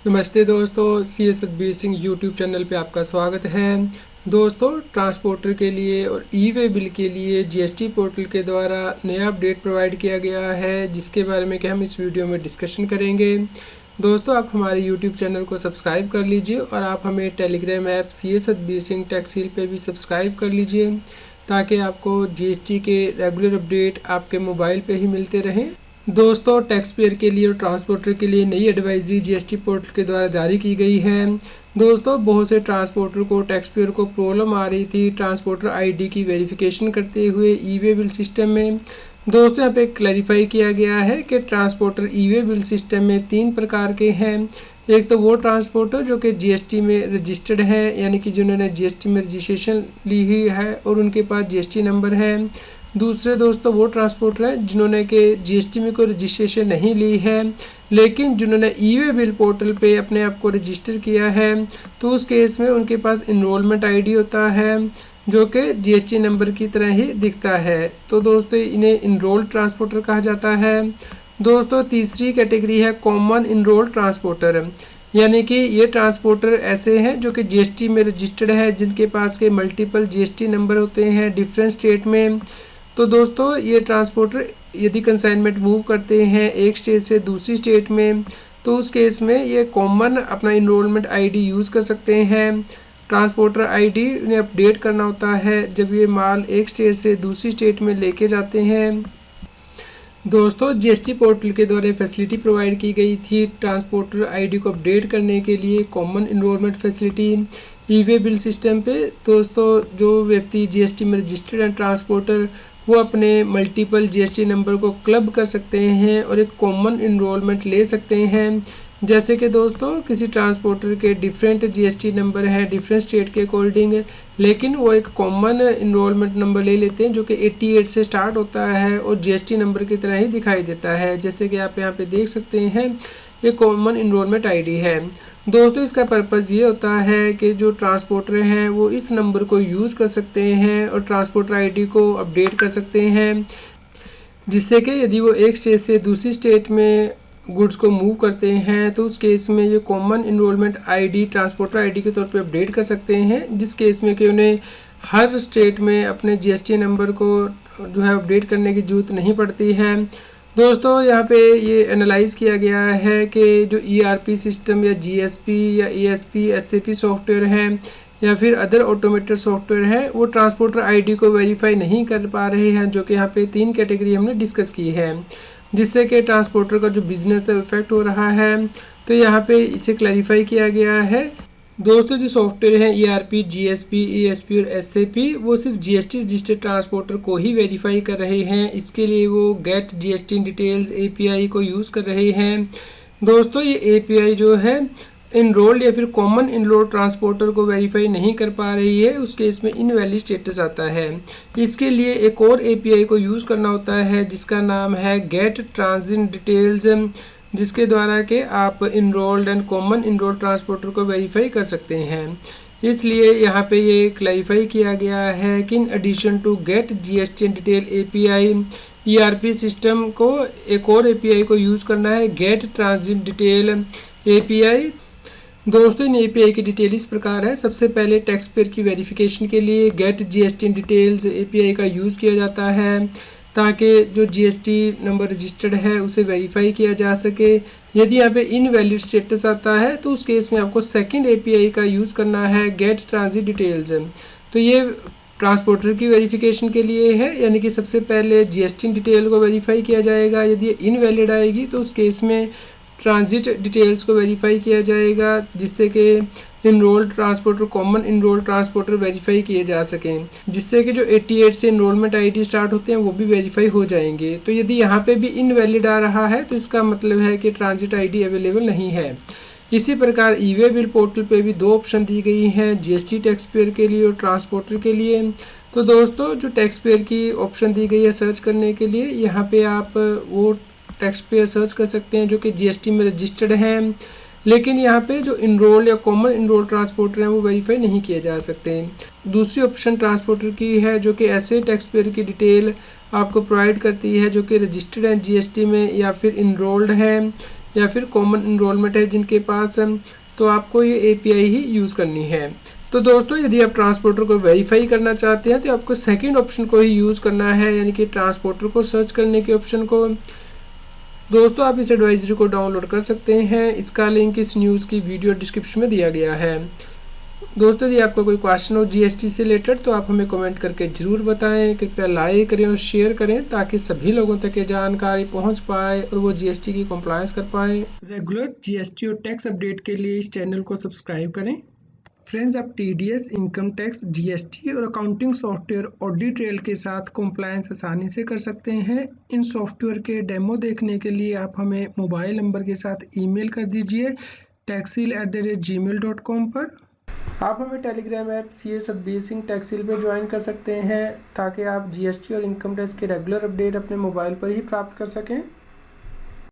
नमस्ते दोस्तों, सी Satbir Singh YouTube channel पे आपका स्वागत है। दोस्तों, ट्रांसपोर्टर के लिए और ई वे बिल के लिए जीएसटी पोर्टल के द्वारा नया अपडेट प्रोवाइड किया गया है, जिसके बारे में कि हम इस वीडियो में डिस्कशन करेंगे। दोस्तों, आप हमारे यूट्यूब चैनल को सब्सक्राइब कर लीजिए और आप हमें टेलीग्राम ऐप सी सतबीर सिंह टेक्सील पे भी सब्सक्राइब कर लीजिए, ताकि आपको जीएसटी के रेगुलर अपडेट आपके मोबाइल पे ही मिलते रहें। दोस्तों, टैक्स पेयर के लिए और ट्रांसपोर्टर के लिए नई एडवाइजरी जीएसटी पोर्टल के द्वारा जारी की गई है। दोस्तों, बहुत से ट्रांसपोर्टर को टैक्स पेयर को प्रॉब्लम आ रही थी ट्रांसपोर्टर आईडी की वेरिफिकेशन करते हुए ई वे बिल सिस्टम में। दोस्तों, यहाँ पे क्लैरिफाई किया गया है कि ट्रांसपोर्टर ई वे बिल सिस्टम में 3 प्रकार के हैं। एक तो वो ट्रांसपोर्टर जो कि जीएसटी में रजिस्टर्ड है, यानी कि जिन्होंने जीएसटी में रजिस्ट्रेशन ली हुई है और उनके पास जीएसटी नंबर है। दूसरे दोस्तों वो ट्रांसपोर्टर हैं जिन्होंने के जीएसटी में कोई रजिस्ट्रेशन नहीं ली है, लेकिन जिन्होंने ई वे बिल पोर्टल पे अपने आप को रजिस्टर किया है, तो उस केस में उनके पास इनरोलमेंट आईडी होता है जो कि जीएसटी नंबर की तरह ही दिखता है। तो दोस्तों, इन्हें इनरोल्ड ट्रांसपोर्टर कहा जाता है। दोस्तों, तीसरी कैटेगरी है कॉमन इनरोल्ड ट्रांसपोर्टर, यानी कि ये ट्रांसपोर्टर ऐसे हैं जो कि जीएसटी में रजिस्टर्ड है, जिनके पास के मल्टीपल जीएसटी नंबर होते हैं डिफरेंट स्टेट में। तो दोस्तों, ये ट्रांसपोर्टर यदि कंसाइनमेंट मूव करते हैं एक स्टेट से दूसरी स्टेट में, तो उस केस में ये कॉमन अपना इनरोलमेंट आईडी यूज़ कर सकते हैं। ट्रांसपोर्टर आईडी उन्हें अपडेट करना होता है जब ये माल एक स्टेट से दूसरी स्टेट में लेके जाते हैं। दोस्तों, जीएसटी पोर्टल के द्वारा फैसिलिटी प्रोवाइड की गई थी ट्रांसपोर्टर आईडी को अपडेट करने के लिए, कॉमन इनरोलमेंट फैसिलिटी ई वे बिल सिस्टम पे। दोस्तों, जो व्यक्ति जीएसटी में रजिस्टर्ड हैं ट्रांसपोर्टर, वो अपने मल्टीपल जीएसटी नंबर को क्लब कर सकते हैं और एक कॉमन इनरोलमेंट ले सकते हैं। जैसे कि दोस्तों, किसी ट्रांसपोर्टर के डिफरेंट जीएसटी नंबर हैं डिफरेंट स्टेट के अकॉर्डिंग, लेकिन वो एक कॉमन इनरोलमेंट नंबर ले लेते हैं जो कि 88 से स्टार्ट होता है और जीएसटी नंबर की तरह ही दिखाई देता है। जैसे कि आप यहाँ पे देख सकते हैं, ये कॉमन इनरोलमेंट आईडी है। दोस्तों, इसका पर्पज़ ये होता है कि जो ट्रांसपोर्टर हैं वो इस नंबर को यूज़ कर सकते हैं और ट्रांसपोर्टर आईडी को अपडेट कर सकते हैं, जिससे कि यदि वो एक स्टेट से दूसरी स्टेट में गुड्स को मूव करते हैं, तो उस केस में ये common enrolment ID transporter ID के तौर पे अपडेट कर सकते हैं, जिस केस में कि उन्हें हर स्टेट में अपने जीएसटी नंबर को जो है अपडेट करने की ज़रूरत नहीं पड़ती है। दोस्तों, यहाँ पे ये एनालाइज़ किया गया है कि जो ईआरपी सिस्टम या जीएसपी या ईएसपी एसएपी सॉफ्टवेयर है या फिर अदर ऑटोमेटेड सॉफ्टवेयर है, वो ट्रांसपोर्टर आईडी को वेरीफाई नहीं कर पा रहे हैं, जो कि यहाँ पे 3 कैटेगरी हमने डिस्कस की है, जिससे कि ट्रांसपोर्टर का जो बिज़नेस है इफेक्ट हो रहा है। तो यहाँ पे इसे क्लैरिफाई किया गया है। दोस्तों, जो सॉफ्टवेयर हैं ईआरपी, जीएसपी, ईएसपी और एसएपी, वो सिर्फ जीएसटी रजिस्टर्ड ट्रांसपोर्टर को ही वेरीफाई कर रहे हैं। इसके लिए वो गेट जीएसटी डिटेल्स एपीआई को यूज़ कर रहे हैं। दोस्तों, ये एपीआई जो है इनरोल्ड या फिर कॉमन इनरोल्ड ट्रांसपोर्टर को वेरीफाई नहीं कर पा रही है, उस केस में इनवैलिड स्टेटस आता है। इसके लिए एक और एपीआई को यूज़ करना होता है जिसका नाम है गेट ट्रांजिट डिटेल्स, जिसके द्वारा के आप enrolled and common enrolled transporter को वेरीफाई कर सकते हैं। इसलिए यहाँ पे ये क्लैरिफाई किया गया है कि in addition to get GST detail API, ERP system को एक और एपीआई को यूज़ करना है, गेट ट्रांजिट डिटेल एपीआई। दोस्तों, इन एपीआई की डिटेल इस प्रकार है। सबसे पहले टैक्स पेयर की वेरिफिकेशन के लिए गेट जीएसटी डिटेल्स एपीआई का यूज़ किया जाता है, ताकि जो जीएसटी नंबर रजिस्टर्ड है उसे वेरीफाई किया जा सके। यदि यहाँ पे इनवैलिड स्टेटस आता है, तो उस केस में आपको सेकंड एपीआई का यूज़ करना है, गेट ट्रांजिट डिटेल्स। तो ये ट्रांसपोर्टर की वेरिफिकेशन के लिए है, यानी कि सबसे पहले जीएसटी डिटेल को वेरीफाई किया जाएगा। यदि इनवैलिड आएगी तो उस केस में ट्रांजिट डिटेल्स को वेरीफाई किया जाएगा, जिससे कि enrolled transporter, common enrolled transporter verify किए जा सकें, जिससे कि जो 88 से इनरोलमेंट आईडी स्टार्ट होते हैं वो भी वेरीफाई हो जाएंगे। तो यदि यहाँ पे भी इनवैलिड आ रहा है, तो इसका मतलब है कि ट्रांजिट आईडी अवेलेबल नहीं है। इसी प्रकार ई वे बिल पोर्टल पे भी 2 ऑप्शन दी गई हैं, जीएसटी टैक्स पेयर के लिए और ट्रांसपोर्टर के लिए। तो दोस्तों, जो टैक्स पेयर की ऑप्शन दी गई है सर्च करने के लिए, यहाँ पे आप वो टैक्स पेयर सर्च कर सकते हैं जो कि जीएसटी में रजिस्टर्ड हैं, लेकिन यहाँ पे जो इनरोल या कॉमन इनरोल ट्रांसपोर्टर हैं वो वेरीफाई नहीं किए जा सकते। दूसरी ऑप्शन ट्रांसपोर्टर की है जो कि ऐसे टैक्स पेयर की डिटेल आपको प्रोवाइड करती है जो कि रजिस्टर्ड हैं जीएसटी में या फिर इनरोल्ड हैं या फिर कॉमन इनरोलमेंट है जिनके पास, तो आपको ये API ही यूज़ करनी है। तो दोस्तों यदि आप ट्रांसपोर्टर को वेरीफाई करना चाहते हैं तो आपको सेकंड ऑप्शन को ही यूज़ करना है, यानी कि ट्रांसपोर्टर को सर्च करने के ऑप्शन को। दोस्तों आप इस एडवाइजरी को डाउनलोड कर सकते हैं, इसका लिंक इस न्यूज़ की वीडियो डिस्क्रिप्शन में दिया गया है। दोस्तों यदि आपका कोई क्वेश्चन हो GST से रिलेटेड तो आप हमें कमेंट करके ज़रूर बताएं। कृपया लाइक करें और शेयर करें ताकि सभी लोगों तक ये जानकारी पहुंच पाए और वो GST की कंप्लायंस कर पाएँ। रेगुलर GST और टैक्स अपडेट के लिए इस चैनल को सब्सक्राइब करें। फ्रेंड्स, आप TDS, इनकम टैक्स, GST और अकाउंटिंग सॉफ्टवेयर ऑडिट ट्रेल के साथ कंप्लायंस आसानी से कर सकते हैं। इन सॉफ्टवेयर के डेमो देखने के लिए आप हमें मोबाइल नंबर के साथ ईमेल कर दीजिए taxil@gmail.com पर। आप हमें टेलीग्राम ऐप CS टैक्सिल पर ज्वाइन कर सकते हैं ताकि आप GST और इनकम टैक्स के रेगुलर अपडेट अपने मोबाइल पर ही प्राप्त कर सकें।